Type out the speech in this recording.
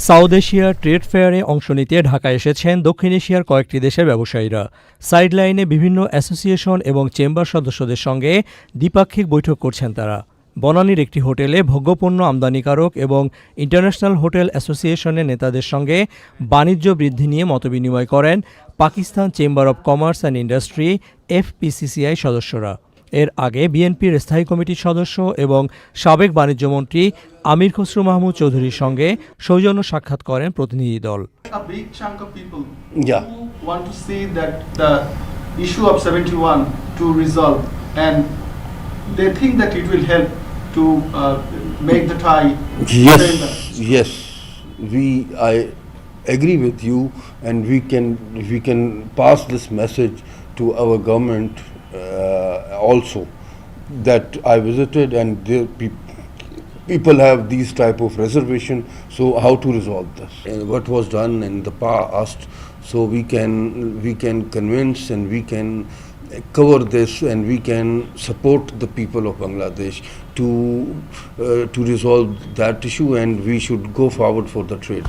South Asia trade ফেয়ারে অংশ নিতে ঢাকায় এসেছেন দক্ষিণ এশিয়ার কয়েকটি দেশের ব্যবসায়ীরা। সাইডলাইনে বিভিন্ন অ্যাসোসিয়েশন এবং চেম্বার সদস্যদের সঙ্গে দ্বিপাক্ষিক বৈঠক করছেন তারা। বনানীর একটি হোটেলে ভোগ্যপণ্য আমদানিকারক এবং ইন্টারন্যাশনাল হোটেল অ্যাসোসিয়েশনের নেতাদের সঙ্গে বাণিজ্য বৃদ্ধি নিয়ে মতবিনিময় করেন Pakistan chamber of commerce and industry FPCCI সদস্যরা। এর আগে বিএনপির স্থায়ী কমিটির সদস্য এবং সাবেক বাণিজ্যমন্ত্রী আমির খসরু মাহমুদ চৌধুরীর সঙ্গে সৌজন্য সাক্ষাৎ করেন প্রতিনিধি দল। A big chunk of people who want to see that the issue of 71 to resolve, and they think that it will help to make the Thai. Yes, I agree with you, and we can pass this message to our government also, that I visited and people have these type of reservation. So how to resolve this? And what was done in the past, so we can convince and we can cover this, and we can support the people of Bangladesh to resolve that issue, and we should go forward for the trade.